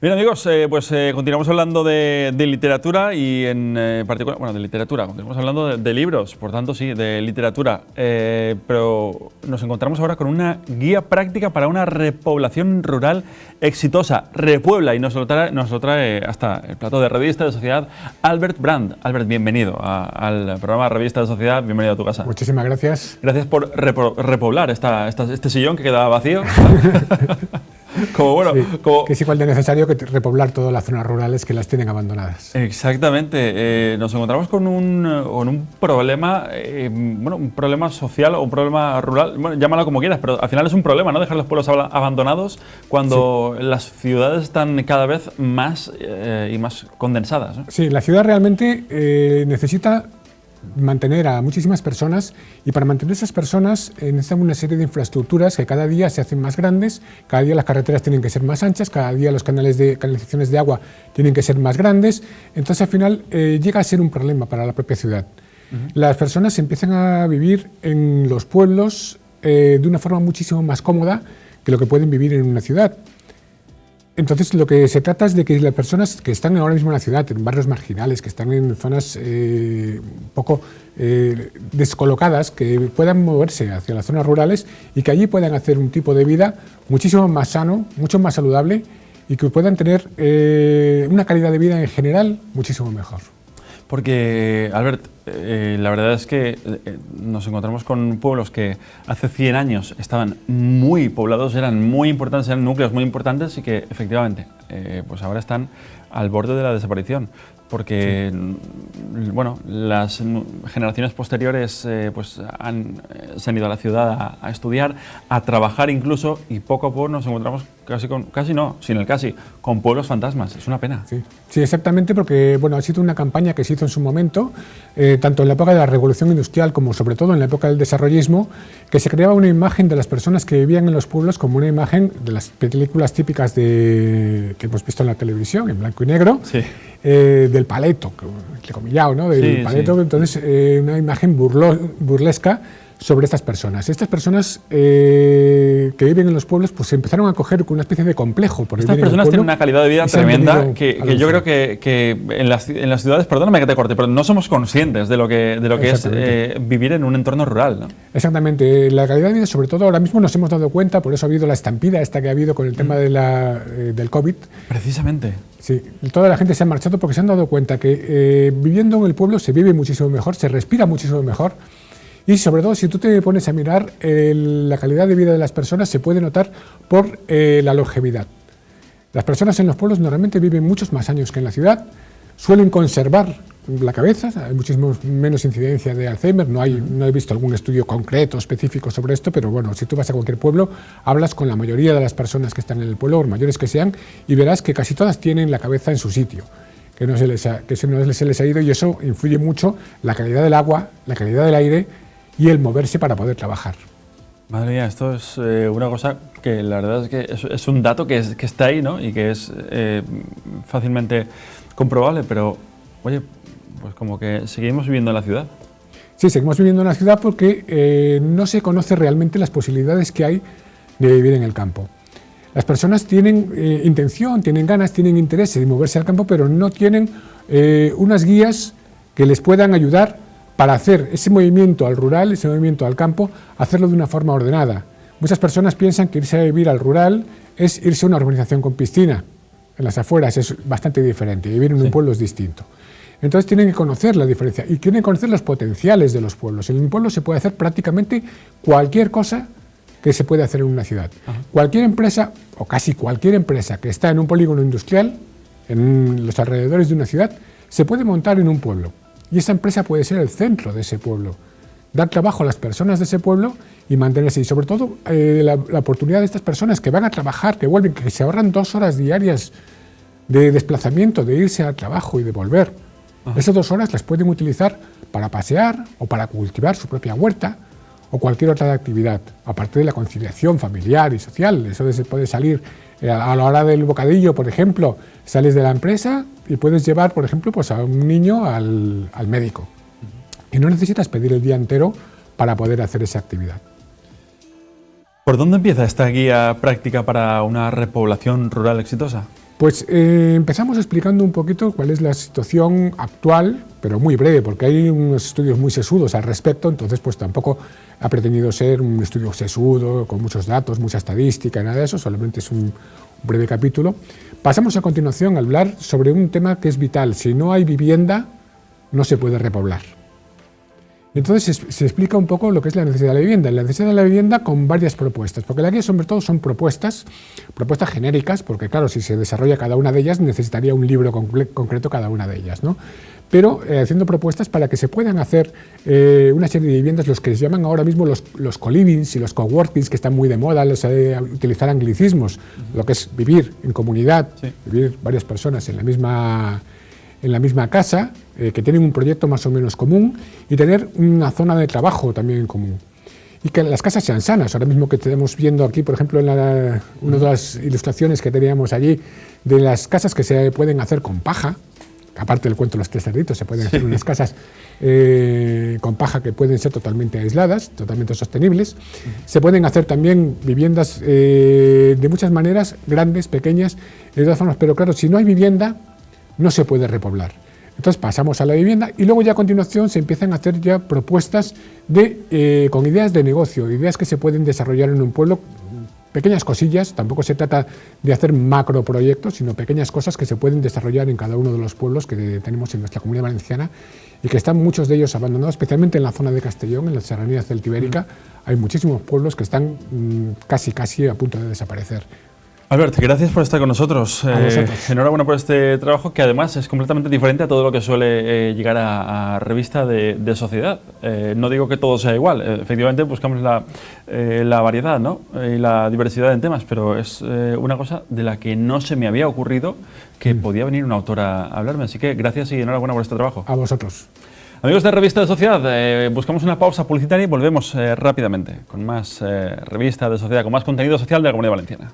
Bien, amigos, continuamos hablando de literatura y en particular, bueno, de literatura, continuamos hablando de libros, por tanto sí, de literatura, pero nos encontramos ahora con una guía práctica para una repoblación rural exitosa, Repuebla, y nos lo trae hasta el plato de Revista de Sociedad Albert Brand. Albert, bienvenido al programa Revista de Sociedad, bienvenido a tu casa. Muchísimas gracias. Gracias por repoblar este sillón que quedaba vacío. Que es igual de necesario que repoblar todas las zonas rurales que las tienen abandonadas. Exactamente. Nos encontramos con un problema, un problema social o un problema rural, bueno, llámalo como quieras, pero al final es un problema, ¿no? Dejar los pueblos abandonados cuando las ciudades están cada vez más y más condensadas, ¿no? Sí, la ciudad realmente necesita mantener a muchísimas personas, y para mantener esas personas necesitan una serie de infraestructuras que cada día se hacen más grandes, cada día las carreteras tienen que ser más anchas, cada día los canales de canalizaciones de agua tienen que ser más grandes, entonces al final llega a ser un problema para la propia ciudad. Las personas empiezan a vivir en los pueblos de una forma muchísimo más cómoda que lo que pueden vivir en una ciudad. Entonces, lo que se trata es de que las personas que están ahora mismo en la ciudad, en barrios marginales, que están en zonas un poco descolocadas, que puedan moverse hacia las zonas rurales y que allí puedan hacer un tipo de vida muchísimo más sano, mucho más saludable, y que puedan tener una calidad de vida en general muchísimo mejor. Porque, Albert, la verdad es que nos encontramos con pueblos que hace 100 años estaban muy poblados, eran muy importantes, eran núcleos muy importantes y que efectivamente pues ahora están al borde de la desaparición. Porque bueno, las generaciones posteriores se han ido a la ciudad a estudiar, a trabajar incluso, y poco a poco nos encontramos con pueblos fantasmas. Es una pena. Sí, exactamente, porque bueno, ha sido una campaña que se hizo en su momento, tanto en la época de la Revolución Industrial como sobre todo en la época del desarrollismo, que se creaba una imagen de las personas que vivían en los pueblos como una imagen de las películas típicas que hemos visto en la televisión, en blanco y negro. Sí. Del paleto, entrecomillado, ¿no? Del paleto, sí. Entonces una imagen burlesca sobre estas personas. Estas personas que viven en los pueblos pues se empezaron a coger con una especie de complejo por Estas personas tienen una calidad de vida tremenda que yo creo que en las ciudades, perdóname que te corte, pero no somos conscientes de lo que es vivir en un entorno rural, ¿no? Exactamente. La calidad de vida, sobre todo ahora mismo nos hemos dado cuenta, por eso ha habido la estampida esta que ha habido con el tema del COVID. Precisamente. Sí, toda la gente se ha marchado porque se han dado cuenta que viviendo en el pueblo se vive muchísimo mejor, se respira muchísimo mejor. Y sobre todo, si tú te pones a mirar la calidad de vida de las personas, se puede notar por la longevidad. Las personas en los pueblos normalmente viven muchos más años que en la ciudad, suelen conservar la cabeza, hay muchísimo menos incidencia de Alzheimer, no he visto algún estudio concreto, específico sobre esto, pero bueno, si tú vas a cualquier pueblo, hablas con la mayoría de las personas que están en el pueblo, por mayores que sean, y verás que casi todas tienen la cabeza en su sitio, que no se les ha ido, y eso influye mucho la calidad del agua, la calidad del aire y el moverse para poder trabajar. Madre mía, esto es una cosa que la verdad es que es un dato que está ahí, ¿no? Y que es fácilmente comprobable, pero oye, pues como que seguimos viviendo en la ciudad. Sí, seguimos viviendo en la ciudad porque no se conoce realmente las posibilidades que hay de vivir en el campo. Las personas tienen intención, tienen ganas, tienen interés de moverse al campo, pero no tienen unas guías que les puedan ayudar para hacer ese movimiento al rural, ese movimiento al campo, hacerlo de una forma ordenada. Muchas personas piensan que irse a vivir al rural es irse a una urbanización con piscina. En las afueras es bastante diferente, vivir en un pueblo es distinto. Entonces tienen que conocer la diferencia y tienen que conocer los potenciales de los pueblos. En un pueblo se puede hacer prácticamente cualquier cosa que se puede hacer en una ciudad. Cualquier empresa, o casi cualquier empresa que está en un polígono industrial, en los alrededores de una ciudad, se puede montar en un pueblo. Y esa empresa puede ser el centro de ese pueblo, dar trabajo a las personas de ese pueblo y mantenerse. Y sobre todo la oportunidad de estas personas que van a trabajar, que vuelven, que se ahorran 2 horas diarias de desplazamiento, de irse al trabajo y de volver. Esas 2 horas las pueden utilizar para pasear o para cultivar su propia huerta o cualquier otra actividad, aparte de la conciliación familiar y social. Eso se puede salir a la hora del bocadillo, por ejemplo, sales de la empresa y puedes llevar, por ejemplo, pues a un niño al médico. Y no necesitas pedir el día entero para poder hacer esa actividad. ¿Por dónde empieza esta guía práctica para una repoblación rural exitosa? Pues empezamos explicando un poquito cuál es la situación actual, pero muy breve, porque hay unos estudios muy sesudos al respecto, entonces pues tampoco ha pretendido ser un estudio sesudo, con muchos datos, mucha estadística, nada de eso, solamente es un breve capítulo. Pasamos a continuación a hablar sobre un tema que es vital. Si no hay vivienda, no se puede repoblar. Entonces se explica un poco lo que es la necesidad de la vivienda. La necesidad de la vivienda con varias propuestas, porque la guía sobre todo son propuestas genéricas, porque claro, si se desarrolla cada una de ellas necesitaría un libro concreto cada una de ellas, ¿no? Pero haciendo propuestas para que se puedan hacer una serie de viviendas, los que se llaman ahora mismo los co-livings y los coworkings, que están muy de moda, utilizar anglicismos, lo que es vivir en comunidad, sí, vivir varias personas en la misma casa, que tienen un proyecto más o menos común y tener una zona de trabajo también en común. Y que las casas sean sanas. Ahora mismo que estamos viendo aquí, por ejemplo, en una de las ilustraciones que teníamos allí, de las casas que se pueden hacer con paja, aparte del cuento de los tres cerditos, se pueden hacer unas casas con paja que pueden ser totalmente aisladas, totalmente sostenibles. Se pueden hacer también viviendas de muchas maneras, grandes, pequeñas, de todas formas, pero claro, si no hay vivienda, no se puede repoblar. Entonces pasamos a la vivienda y luego ya a continuación se empiezan a hacer ya propuestas con ideas de negocio, ideas que se pueden desarrollar en un pueblo, pequeñas cosillas, tampoco se trata de hacer macroproyectos, sino pequeñas cosas que se pueden desarrollar en cada uno de los pueblos que tenemos en nuestra Comunidad Valenciana y que están muchos de ellos abandonados, especialmente en la zona de Castellón, en las serranías celtibérica. Hay muchísimos pueblos que están casi a punto de desaparecer. Albert, gracias por estar con nosotros. Enhorabuena por este trabajo que además es completamente diferente a todo lo que suele llegar a revista de sociedad. No digo que todo sea igual, efectivamente buscamos la variedad, ¿no? Y la diversidad en temas, pero es una cosa de la que no se me había ocurrido que podía venir una autora a hablarme. Así que gracias y enhorabuena por este trabajo. A vosotros. Amigos de Revista de Sociedad, buscamos una pausa publicitaria y volvemos rápidamente con más Revista de Sociedad, con más contenido social de la Comunidad Valenciana.